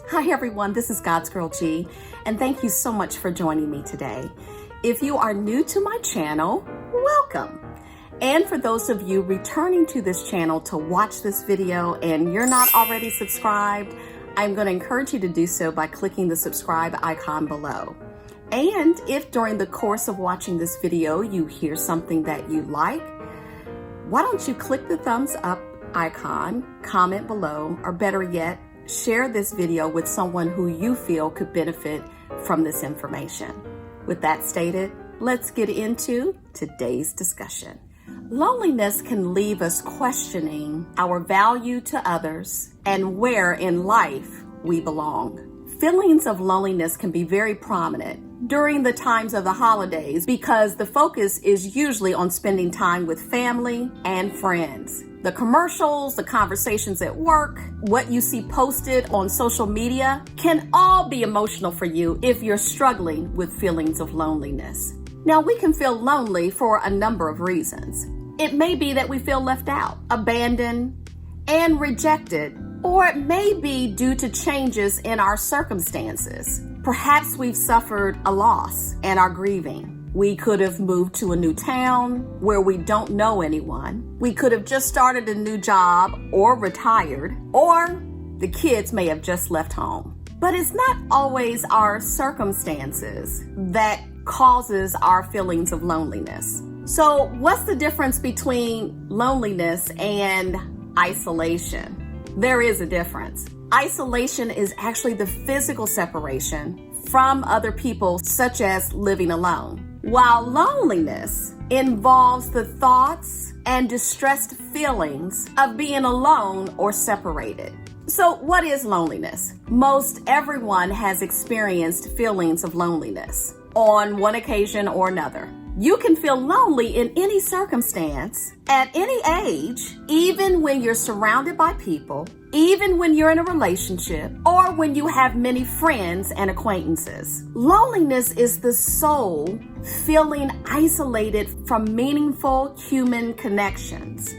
Hi everyone, this is God's Girl G, and thank you so much for joining me today. If you are new to my channel, welcome. And for those of you returning to this channel to watch this video and you're not already subscribed, I'm going to encourage you to do so by clicking the subscribe icon below. And if during the course of watching this video you hear something that you like, why don't you click the thumbs up icon, comment below, or better yet, share this video with someone who you feel could benefit from this information. With that stated, let's get into today's discussion. Loneliness can leave us questioning our value to others and where in life we belong. Feelings of loneliness can be very prominent during the times of the holidays because the focus is usually on spending time with family and friends. The commercials, the conversations at work, what you see posted on social media can all be emotional for you if you're struggling with feelings of loneliness. Now, we can feel lonely for a number of reasons. It may be that we feel left out, abandoned, and rejected, or it may be due to changes in our circumstances. Perhaps we've suffered a loss and are grieving. We could have moved to a new town where we don't know anyone. We could have just started a new job or retired, or the kids may have just left home. But it's not always our circumstances that causes our feelings of loneliness. So what's the difference between loneliness and isolation? There is a difference. Isolation is actually the physical separation from other people, such as living alone. While loneliness involves the thoughts and distressed feelings of being alone or separated. So what is loneliness? Most everyone has experienced feelings of loneliness on one occasion or another. You can feel lonely in any circumstance, at any age, even when you're surrounded by people, even when you're in a relationship, or when you have many friends and acquaintances. Loneliness is the soul feeling isolated from meaningful human connections,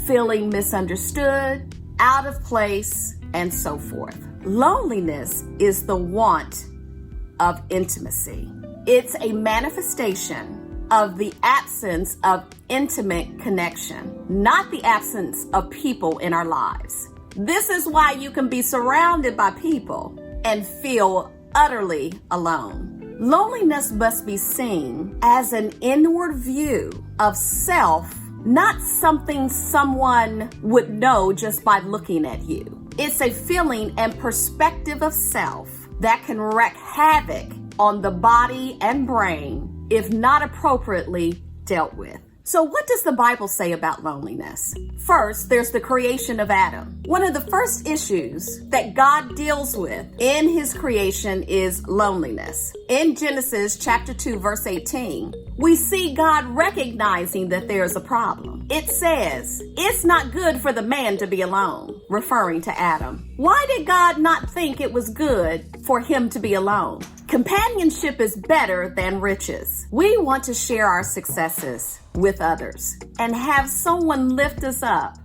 feeling misunderstood, out of place, and so forth. Loneliness is the want of intimacy. It's a manifestation of the absence of intimate connection, not the absence of people in our lives. This is why you can be surrounded by people and feel utterly alone. Loneliness must be seen as an inward view of self, not something someone would know just by looking at you. It's a feeling and perspective of self that can wreak havoc on the body and brain if not appropriately dealt with. So what does the Bible say about loneliness? First, there's the creation of Adam. One of the first issues that God deals with in his creation is loneliness. In Genesis chapter 2, verse 18, we see God recognizing that there's a problem. It says, "It's not good for the man to be alone," referring to Adam. Why did God not think it was good for him to be alone? Companionship is better than riches. We want to share our successes with others and have someone lift us up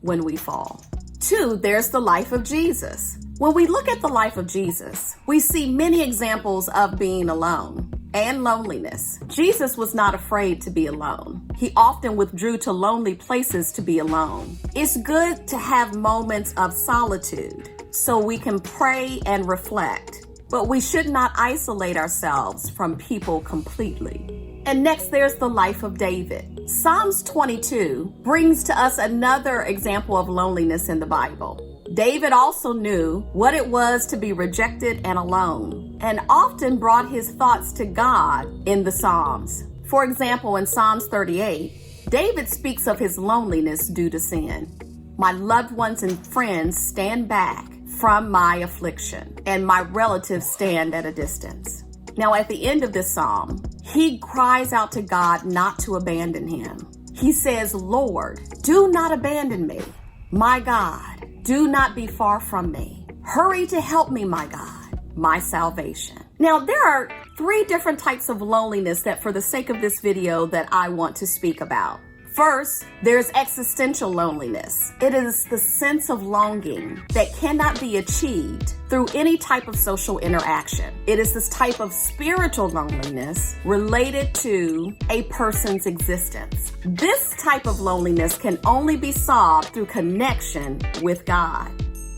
when we fall. 2, there's the life of Jesus. When we look at the life of Jesus, we see many examples of being alone and loneliness. Jesus was not afraid to be alone. He often withdrew to lonely places to be alone. It's good to have moments of solitude so we can pray and reflect. But we should not isolate ourselves from people completely. And next, there's the life of David. Psalms 22 brings to us another example of loneliness in the Bible. David also knew what it was to be rejected and alone, and often brought his thoughts to God in the Psalms. For example, in Psalms 38, David speaks of his loneliness due to sin. "My loved ones and friends stand back from my affliction, and my relatives stand at a distance." Now, at the end of this psalm, he cries out to God not to abandon him. He says, "Lord, do not abandon me. My God, do not be far from me. Hurry to help me, my God, my salvation." Now, there are 3 different types of loneliness that, for the sake of this video, that I want to speak about. First, there's existential loneliness. It is the sense of longing that cannot be achieved through any type of social interaction. It is this type of spiritual loneliness related to a person's existence. This type of loneliness can only be solved through connection with God,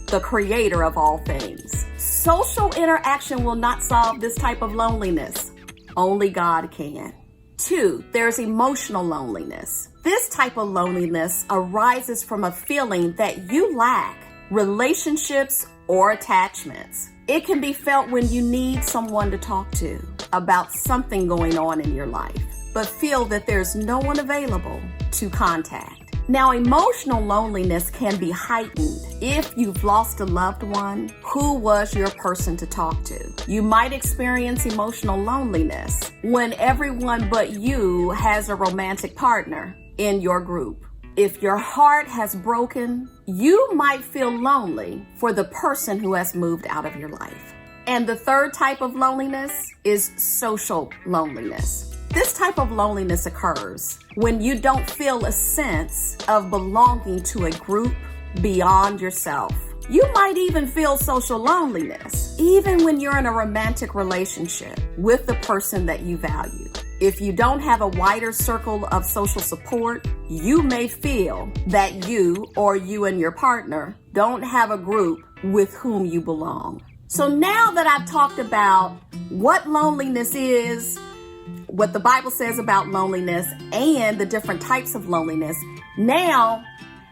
the creator of all things. Social interaction will not solve this type of loneliness. Only God can. 2, there's emotional loneliness. This type of loneliness arises from a feeling that you lack relationships or attachments. It can be felt when you need someone to talk to about something going on in your life, but feel that there's no one available to contact. Now, emotional loneliness can be heightened if you've lost a loved one who was your person to talk to. You might experience emotional loneliness when everyone but you has a romantic partner in your group. If your heart has broken, you might feel lonely for the person who has moved out of your life. And the third type of loneliness is social loneliness. This type of loneliness occurs when you don't feel a sense of belonging to a group beyond yourself. You might even feel social loneliness, even when you're in a romantic relationship with the person that you value. If you don't have a wider circle of social support, you may feel that you or you and your partner don't have a group with whom you belong. So now that I've talked about what loneliness is, what the Bible says about loneliness, and the different types of loneliness, now,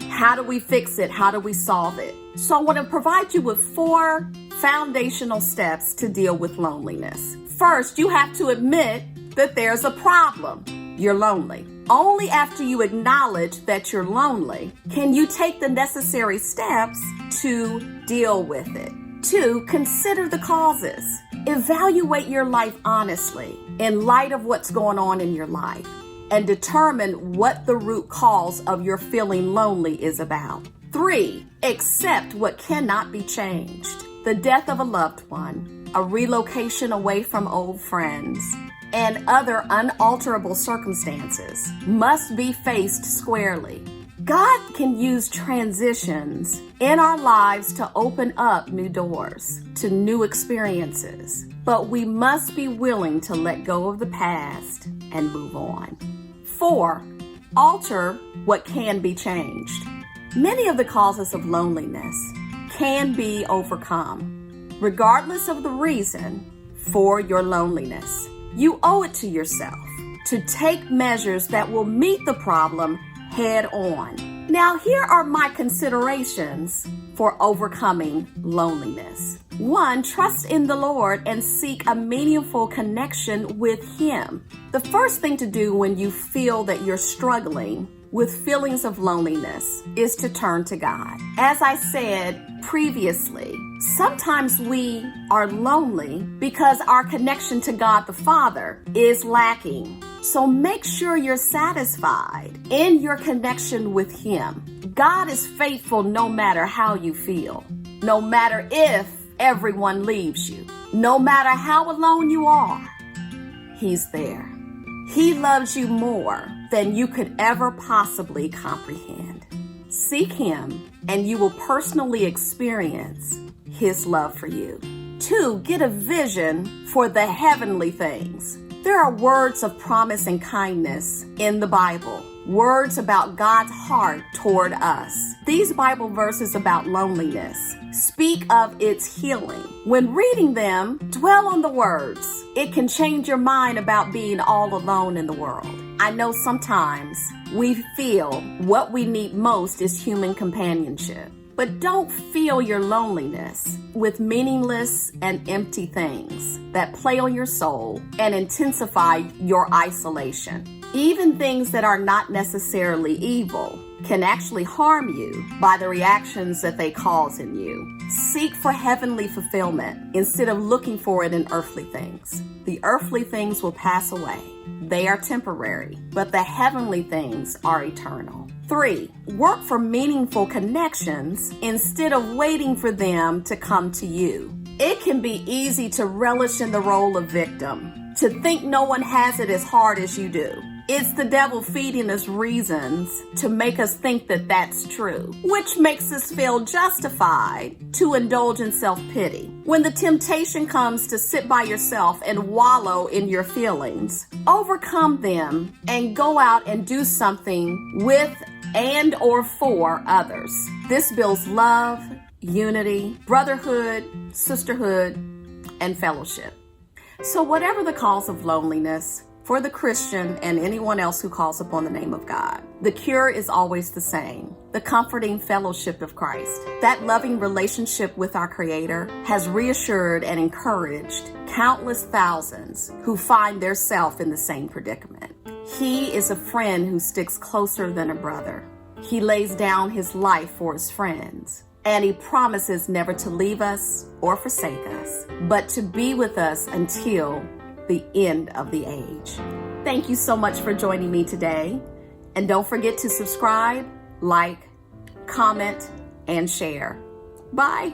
how do we fix it? How do we solve it? So I want to provide you with 4 foundational steps to deal with loneliness. First, you have to admit that there's a problem. You're lonely. Only after you acknowledge that you're lonely can you take the necessary steps to deal with it. 2, consider the causes. Evaluate your life honestly in light of what's going on in your life and determine what the root cause of your feeling lonely is about. 3, accept what cannot be changed. The death of a loved one, a relocation away from old friends, and other unalterable circumstances must be faced squarely. God can use transitions in our lives to open up new doors to new experiences, but we must be willing to let go of the past and move on. 4, alter what can be changed. Many of the causes of loneliness can be overcome, regardless of the reason for your loneliness. You owe it to yourself to take measures that will meet the problem head on. Now, here are my considerations for overcoming loneliness. 1, trust in the Lord and seek a meaningful connection with Him. The first thing to do when you feel that you're struggling with feelings of loneliness is to turn to God. As I said previously, sometimes we are lonely because our connection to God the Father is lacking. So make sure you're satisfied in your connection with Him. God is faithful no matter how you feel, no matter if everyone leaves you, no matter how alone you are, He's there. He loves you more than you could ever possibly comprehend. Seek Him and you will personally experience His love for you. 2, get a vision for the heavenly things. There are words of promise and kindness in the Bible, words about God's heart toward us. These Bible verses about loneliness speak of its healing. When reading them, dwell on the words. It can change your mind about being all alone in the world. I know sometimes we feel what we need most is human companionship. But don't fill your loneliness with meaningless and empty things that play on your soul and intensify your isolation. Even things that are not necessarily evil can actually harm you by the reactions that they cause in you. Seek for heavenly fulfillment instead of looking for it in earthly things. The earthly things will pass away. They are temporary, but the heavenly things are eternal. 3, work for meaningful connections instead of waiting for them to come to you. It can be easy to relish in the role of victim, to think no one has it as hard as you do. It's the devil feeding us reasons to make us think that that's true, which makes us feel justified to indulge in self-pity. When the temptation comes to sit by yourself and wallow in your feelings, overcome them and go out and do something with and or for others. This builds love, unity, brotherhood, sisterhood, and fellowship. So whatever the cause of loneliness, for the Christian and anyone else who calls upon the name of God, the cure is always the same: the comforting fellowship of Christ. That loving relationship with our Creator has reassured and encouraged countless thousands who find their self in the same predicament. He is a friend who sticks closer than a brother. He lays down his life for his friends, and he promises never to leave us or forsake us, but to be with us until the end of the age. Thank you so much for joining me today. And don't forget to subscribe, like, comment, and share. Bye.